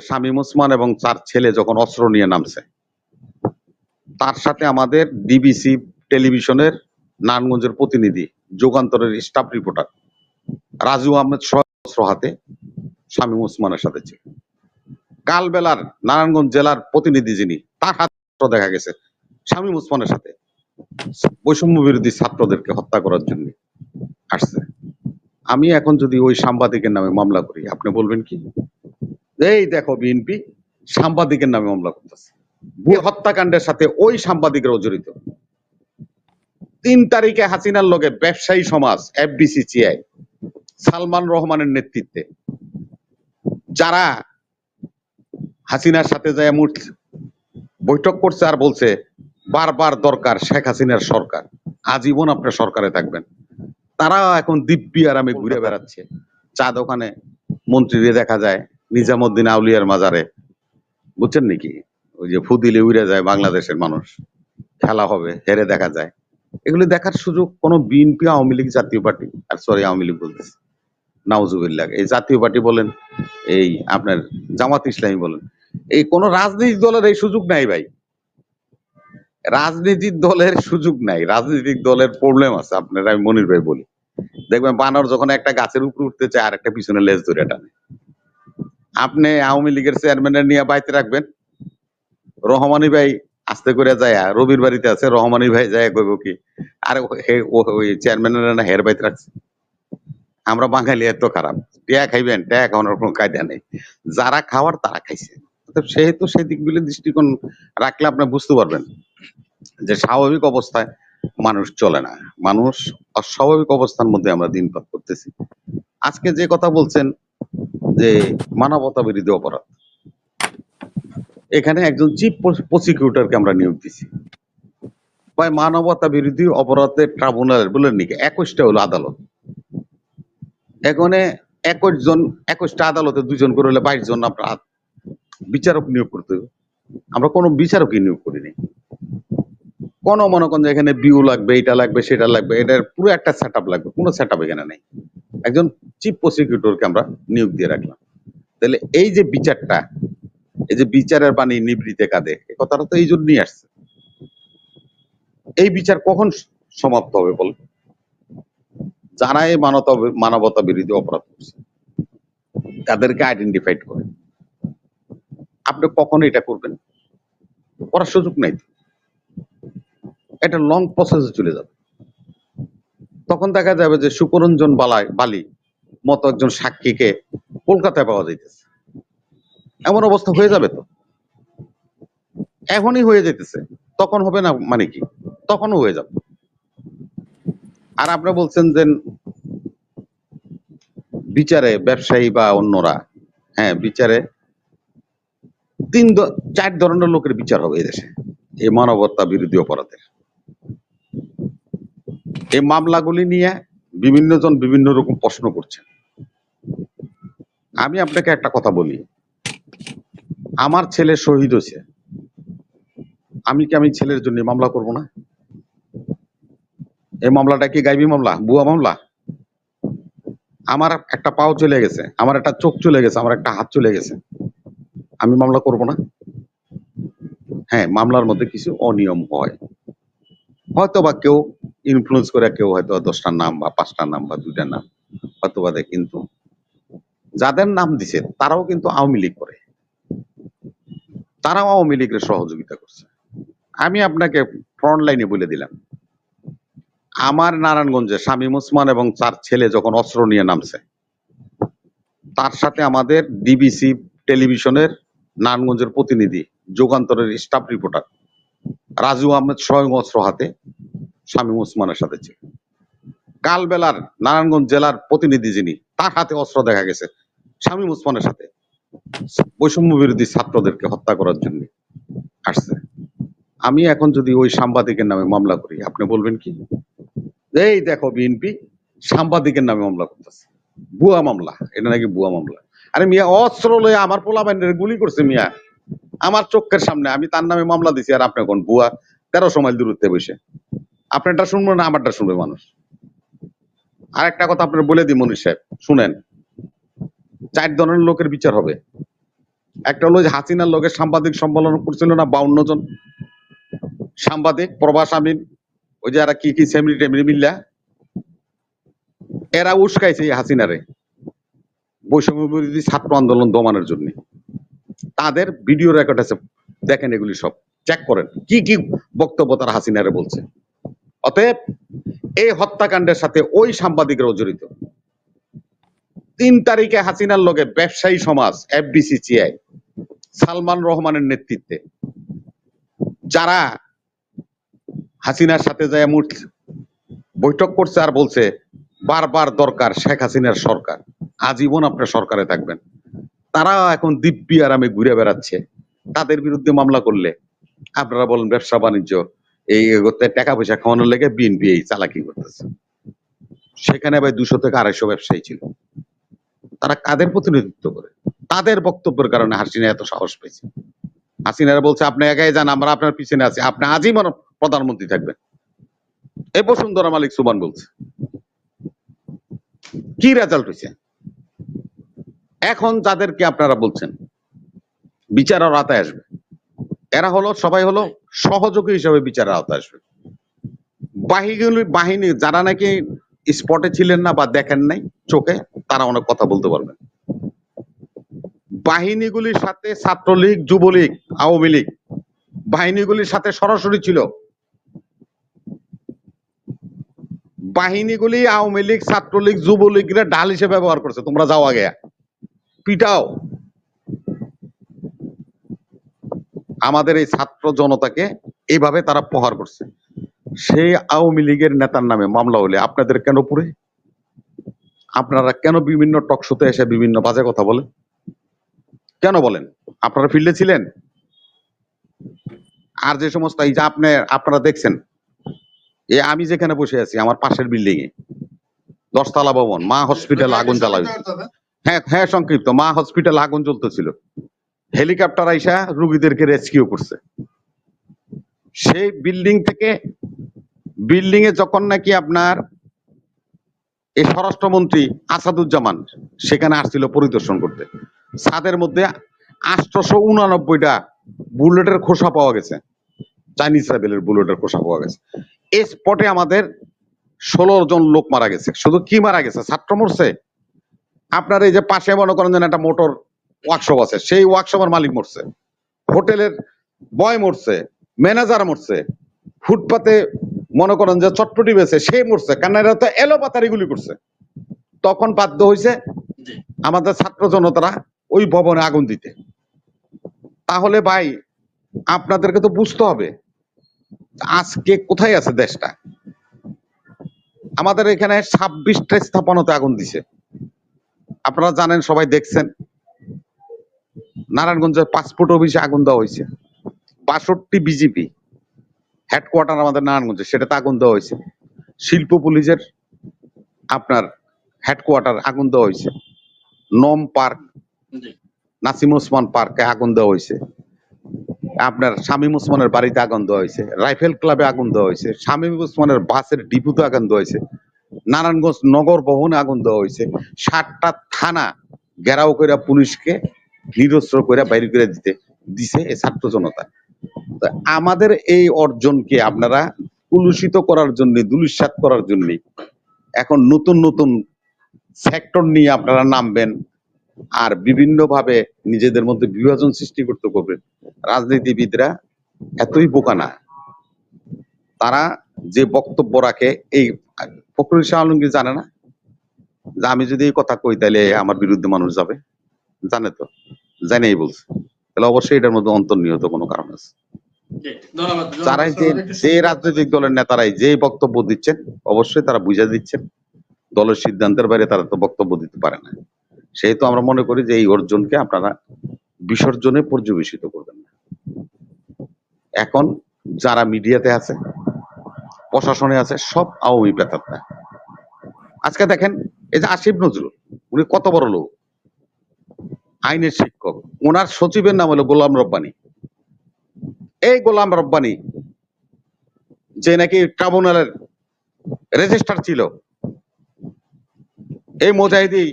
শামীম ওসমান এবং তার ছেলে যখন অস্ত্র নিয়ে নামছে, তার সাথে আমাদের ডিবিসি টেলিভিশনের নারায়ণগঞ্জের প্রতিনিধি, যুগান্তরের স্টাফ রিপোর্টার রাজু আহমেদ অস্ত্র হাতে শামীম ওসমানের সাথে ছিল। কালবেলার নারায়ণগঞ্জ জেলার প্রতিনিধি যিনি, তার হাতে অস্ত্র দেখা গেছে শামীম ওসমানের সাথে, বৈষম্য বিরোধী ছাত্রদেরকে হত্যা করার জন্য আসছে। আমি এখন যদি ওই সাংবাদিকের নামে মামলা করি, আপনি বলবেন কি? এই দেখো বিএনপি সাংবাদিকের নামে মামলা করতেছে। হত্যাকাণ্ডের সাথে ওই সাংবাদিকরাও জড়িত। ৩ তারিখে হাসিনার লগে ব্যবসায়ী সমাজ FBCCI সালমান রহমানের নেতৃত্বে যারা হাসিনার সাথে যায় বৈঠক করছে আর বলছে বারবার দরকার শেখ হাসিনার সরকার, আজীবন আপনার সরকারে থাকবেন, তারা এখন দিব্যি আরামে ঘুরে বেড়াচ্ছে। চা দোকানে মন্ত্রীরে দেখা যায়, নিজামুদ্দিন আউলিয়ার মাজারে, বুঝছেন নাকি, ওই যে ফুদিলে উড়ে যায় বাংলাদেশের মানুষ, খেলা হবে হেরে দেখা যায়। এগুলি দেখার সুযোগ কোন বিএনপি, আওয়ামী লীগ, জাতীয় পার্টি, আর সরি আওয়ামী লীগ বলতেছে, নাউজুবিল্লাহ, এই জাতীয় পার্টি বলেন, এই আপনার জামাত ইসলামী বলেন, এই কোন রাজনৈতিক দলের এই সুযোগ নাই ভাই। রাজনৈতিক দলের সুযোগ নাই, রাজনৈতিক দলের প্রবলেম আছে। আপনারা, আমি মনির ভাই বলি, দেখবেন বানর যখন একটা গাছের উপর উঠতে চায় আর একটা পিছনে লেজ ধরে টানে। আপনি আওয়ামী লীগের চেয়ারম্যানের নিয়ে বাইতে রাখবেন, রহমানী ভাই আস্তে করে যায়, রবির বাড়িতে আছে, রহমানী ভাই যায় কইব কি, আরে ওই চেয়ারম্যানের না হের বাইতে রাখছে। আমরা বাঙালি এত খারাপ, ট্যা খাইবেন, ট্যা খাওয়ানোর কোনো কায়দা নেই, যারা খাওয়ার তারা খাইছে। সেহেতু সেই দিকগুলি দৃষ্টিকোণ রাখলে আপনি বুঝতে পারবেন যে স্বাভাবিক অবস্থায় মানুষ চলে না, মানুষ অস্বাভাবিক অবস্থার মধ্যে আমরা দিনপাত করতেছি। আজকে যে কথা বলছেন যে মানবতা বিরোধী অপরাধ, এখানে একজন চিফ প্রসিকিউটরকে আমরা নিয়োগ দিছি। ভাই, মানবতা বিরোধী অপরাধের ট্রাইব্যুনালের বলেন নাকি 21টা হলো আদালত, এখানে 21টা আদালতে 2 জন করে হলে 22 জন আপনার বিচারক নিয়োগ করতে হবে। আমরা কোনো বিচারকই নিয়োগ করিনি। কোন মনে করেন যে এখানে বিউ লাগবে, এটা লাগবে, সেটা লাগবে, এটার পুরো একটা সেট লাগবে, কোনো সেট এখানে নেই। একজন চিফ প্রসিকিউটরকে আমরা নিয়োগ দিয়ে রাখলাম। তাহলে এই যে বিচারটা, এই যে বিচারের বাণী নিবৃতে কাঁদে, এ কথাটা তো এই জন্যই আসছে। এই বিচার কখন সমাপ্ত হবে বল? যারা এই মানবতা বিরোধী অপরাধ করছে তাদেরকে আইডেন্টিফাইড করে আপনি কখন এটা করবেন? করার সুযোগ নাই। এটা লং প্রসেসে চলে যাবে। তখন দেখা যাবে যে সুকরঞ্জন বালি মতো একজন সাক্ষীকে কলকাতায় পাওয়া যাইতেছে, এমন অবস্থা হয়ে যাবে। তো এখনই হয়ে যেতেছে, তখন হবে না মানে কি? তখনও হয়ে যাবে। আর আপনি বলছেন যে বিচারে ব্যবসায়ী বা অন্যরা, হ্যাঁ, বিচারে 4 ধরনের লোকের বিচার হবে এই দেশে এই মানবতা বিরোধী অপরাধের। এই মামলাগুলি নিয়ে বিভিন্ন জন বিভিন্ন রকম প্রশ্ন করছেন। আমি আপনাকে একটা কথা বলি, আমার ছেলে শহীদ হয়েছে, আমি ছেলের জন্য মামলা করব না? এই মামলাটা কি গাইবি মামলা, বুয়া মামলা? আমার একটা পাও চলে গেছে, আমার একটা চোখ চলে গেছে, আমার একটা হাত চলে গেছে, আমি মামলা করব না? হ্যাঁ, মামলার মধ্যে কিছু অনিয়ম হয়, হয়তো বা কেউ ইনফ্লুয়েন্স করে, কেউ হয়তো 10টার নাম বা 5টার নাম বা 2টার নাম হয়তো বা দেয়, কিন্তু যাদের নাম দিছে তারাও কিন্তু আওয়ামী লীগ করে, তারাও আওয়ামী লীগের সহযোগিতা করছে। আমি আপনাকে ফ্রন্ট লাইনে বলে দিলাম, আমার নারায়ণগঞ্জে শামীম ওসমান এবং তার ছেলে যখন অস্ত্র নিয়ে নামছে, তার সাথে আমাদের ডিবিসি টেলিভিশনের নারায়ণগঞ্জের প্রতিনিধি, যুগান্তরের স্টাফ রিপোর্টার রাজু আহমেদ স্বয়ং অস্ত্র হাতে শামীম ওসমানের সাথে ছিল। কালবেলার নারায়ণগঞ্জ জেলার প্রতিনিধি যিনি, তার হাতে অস্ত্র দেখা গেছে শামীম ওসমানের সাথে, বৈষম্য বিরোধী ছাত্রদেরকে হত্যা করার জন্য আসছে। আমি এখন যদি ওই সাংবাদিকের নামে মামলা করি, আপনি বলবেন কি? এই দেখো বিএনপি সাংবাদিকের নামে মামলা করতেছে, ভুয়া মামলা, এটা নাকি ভুয়া মামলা। আরে মিয়া, অস্ত্র লয়ে আমার পোলাপাইনের গুলি করছে মিয়া, আমার চোখের সামনে, আমি তার নামে মামলা দিছি, আর আপনি কোন ভুয়া? 1300 মাইল দূরত্বে বসে আপনারটা শুনবো না আমারটা শুনবে মানুষ? আর একটা কথা আপনার বলে দিই মনির সাহেব, শুনেন, 4 ধরনের লোকের বিচার হবে। একটা হলো যে হাসিনার লোকের সাংবাদিক সম্মেলন করছিল না 52 জন সাংবাদিক প্রবাস আমিন, ওই যে এরা কি কি সেমরি টেমরি মিল্লা, এরা উস্কাইছে এই হাসিনারে বৈষম্য বিরোধী ছাত্র আন্দোলন দমানোর জন্য। তাদের ভিডিও রেকর্ড আছে, দেখেন এগুলি সব চেক করেন কি কি বক্তব্য তারা হাসিনারে বলছে। অতএব এই হত্যাকাণ্ডের সাথে ওই সাংবাদিকরাও জড়িত। 3 তারিখে হাসিনার লগে ব্যবসায়ী সমাজ এফবিসিসিআই সালমান রহমানের নেতৃত্বে যারা হাসিনার সাথে যায় বৈঠক করছে আর বলছে বারবার দরকার শেখ হাসিনার সরকার, আজীবন আপনার সরকারে থাকবেন, তারা এখন দিব্যি আরামে ঘুরে বেড়াচ্ছে। তাদের বিরুদ্ধে মামলা করলে আপনারা বলেন ব্যবসা বাণিজ্য এই এগোতে টাকা পয়সা খাওয়ানোর লেগে বিএনপি এই চালাকি করতেছে। সেখানে ভাই 200 থেকে 250 ব্যবসায়ী ছিল। তারা কাদের প্রতিনিধিত্ব করে? তাদের বক্তব্যের কারণে হাসিনা এত সাহস পেয়েছে। হাসিনারা বলছে আপনি একাই যান, আমরা আপনার পিছনে আছি, আপনি আজীবন প্রধানমন্ত্রী থাকবেন। এই বসুন্ধরা মালিক সুবান বলছে। কি রেজাল্ট হয়েছে? এখন যাদেরকে আপনারা বলছেন বিচারের আওতায় আসবে, এরা হলো সবাই হলো সহযোগী হিসেবে বিচারের আওতায় আসবে। বাহিনী যারা নাকি স্পটে ছিলেন না বা দেখেন নাই চোখে, তারা অনেক কথা বলতে পারবেন। বাহিনীগুলির সাথে ছাত্রলীগ, যুবলীগ, আওয়ামী লীগ বাহিনীগুলির সাথে সরাসরি ছিল। বাহিনীগুলি আওয়ামী লীগ, ছাত্রলীগ, যুবলীগরা ঢাল হিসেবে ব্যবহার করছে। তোমরা যাও আগে পিটাও আমাদের এই ছাত্র জনতাকে, এইভাবে তারা প্রহার করছে। সেই আওয়ামী লীগের নেতার নামে মামলা হলে আপনাদের কেন পুরে? আপনারা কেন বিভিন্ন টকশোতে এসে বিভিন্ন বাজে কথা বলেন? কেন বলেন? আপনারা ফিল্ডে ছিলেন? আর যে সমস্ত এই যে আপনারা দেখছেন, আমি যেখানে বসে আছি আমার পাশের বিল্ডিং এ 10 তলা ভবন, মা হসপিটাল আগুন জ্বালা হয়েছে। হ্যাঁ হ্যাঁ, সংক্ষিপ্ত, মা হসপিটাল আগুন জ্বলতেছিল, হেলিকপ্টার আইসা রোগীদেরকে রেস্কিউ করছে। সেই বিল্ডিং থেকে বিল্ডিং এ যখন নাকি আপনার এই স্বরাষ্ট্রমন্ত্রী আসাদুজ্জামান সেখানে আসছিল পরিদর্শন করতে, ছাদের মধ্যে 889টা বুলেটের খোসা পাওয়া গেছে, চাইনিজ লেভেলের বুলেটের খোসা পাওয়া গেছে। এই স্পটে আমাদের 16 জন লোক মারা গেছে। শুধু কি মারা গেছে? ছাত্র মরছে। আপনার এই যে পাশে মনে করেন যেন একটা মোটর ওয়ার্কশপ আছে, সেই ওয়ার্কশপের মালিক মরছে, হোটেলের বয় মরছে, ম্যানেজার মরছে, ফুটপাতে মনে করেন যে চটপটি বেছে সে মরছে। কারণ এরা তো এলোপাতারি গুলি করছে। তখন বাধ্য হয়েছে আমাদের ছাত্র জনতারা ওই ভবনে আগুন দিতে। তাহলে ভাই আপনাদেরকে তো বুঝতে হবে আজকে কোথায় আছে দেশটা। আমাদের এখানে 26টা স্থাপনাতে আগুন দিছে, আপনারা জানেন, সবাই দেখছেন। নারায়ণগঞ্জের পাসপোর্ট অফিসে আগুন দেওয়া হয়েছে। 62 বিজেপি হেডকোয়ার্টার আমাদের নারায়ণগঞ্জে, সেটাতে আগুন দেওয়া হয়েছে। শিল্প পুলিশের আপনার হেডকোয়ার্টার আগুন দেওয়া হয়েছে। নম পার্ক, নাসিম ওসমান পার্কে আগুন দেওয়া হয়েছে। আপনার শামীম ওসমানের বাড়িতে আগুন দেওয়া হয়েছে। রাইফেল ক্লাবে আগুন দেওয়া হয়েছে। শামীম ওসমানের বাসের ডিপুতে আগুন দেওয়া হয়েছে। নারায়ণগঞ্জ নগর ভবনে আগুন দেওয়া হয়েছে। 7টা থানা ঘেরাও করে পুলিশকে নিরস্ত্র করে বাইরে করে দিছে এই ছাত্র জনতা। আমাদের এই অর্জনকে আপনারা কুলুষিত করার জন্য, দুলিশ্বাত করার জন্য এখন নতুন নতুন সেক্টর নিয়ে আপনারা নামবেন আর বিভিন্ন ভাবে নিজেদের মধ্যে বিভাজন সৃষ্টি করতে করবেন। রাজনীতিবিদরা এতই বোকা না, তারা যে বক্তব্য রাখে, এই ফখরুল ইসলাম আলমগীর জানে না যে আমি যদি এই কথা কই তাহলে আমার বিরুদ্ধে মানুষ যাবে? জানে তো, জানেই বলছে। তাহলে অবশ্যই এটার মধ্যে অন্তর্নিহিত কোনো কারণ আছে। যারাই যে রাজনৈতিক দলের নেতারাই যে বক্তব্য দিচ্ছেন অবশ্যই তারা বুঝে দিচ্ছেন দলের সিদ্ধান্তের বাইরে তারা তো বক্তব্য দিতে পারে না। সেহেতু আমরা মনে করি যে এই অর্জনকে আপনারা বিসর্জনে পর্যবেসিত করবেন না। এখন যারা মিডিয়াতে আছে, প্রশাসনে আছে, সব আওয়ামী পেতাত্তা। আজকে দেখেন এই যে আসিফ নজরুল, উনি কত বড় লোক, আইনের শিক্ষক, ওনার সচিবের নাম হলো গোলাম রব্বানী। এই গোলাম রব্বানী যে নাকি ট্রাইব্যুনালের রেজিস্ট্রার ছিল, এই মুজাহিদি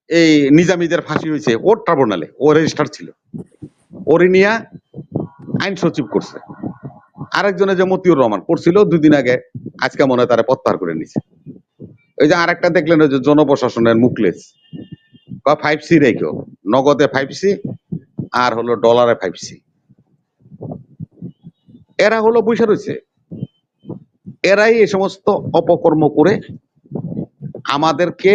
এই নিজামীদের ফাঁসি হয়েছে ওর ট্রাইব্যুনালে, ও রেজিস্টার ছিল, ওরে নিয়ে আইন সচিব করছে। আরেকজনে যে মতিউর রহমান করছিল 2 দিন আগে, আজকে মনে হয় তারা প্রত্যাহার করে নিছে। ওই যে আরেকটা দেখলেন ওই যে জনপ্রশাসনের মুখলেস, 5C রেখো, নগদে 5C আর হলো ডলারে 5C। এরা হলো বৈশা রয়েছে, এরাই এই সমস্ত অপকর্ম করে আমাদেরকে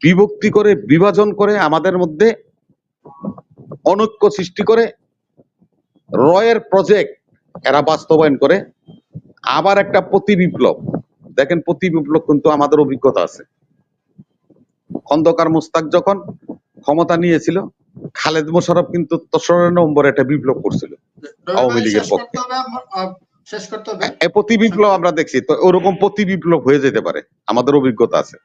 বিভক্তি করে, বিভাজন করে, আমাদের মধ্যে অনৈক্য সৃষ্টি করে, রয়ের প্রজেক্ট এরা বাস্তবায়ন করে। আবার একটা প্রতি বিপ্লব, দেখেন প্রতি বিপ্লব কিন্তু আমাদের অভিজ্ঞতা আছে। খন্দকার মোস্তাক যখন ক্ষমতা নিয়েছিল, খালেদ মোশাররফ কিন্তু 3 নভেম্বর একটা বিপ্লব করছিল আওয়ামী লীগের পক্ষে। প্রতি বিপ্লব আমরা দেখছি, তো ওরকম প্রতি বিপ্লব হয়ে যেতে পারে, আমাদের অভিজ্ঞতা আছে।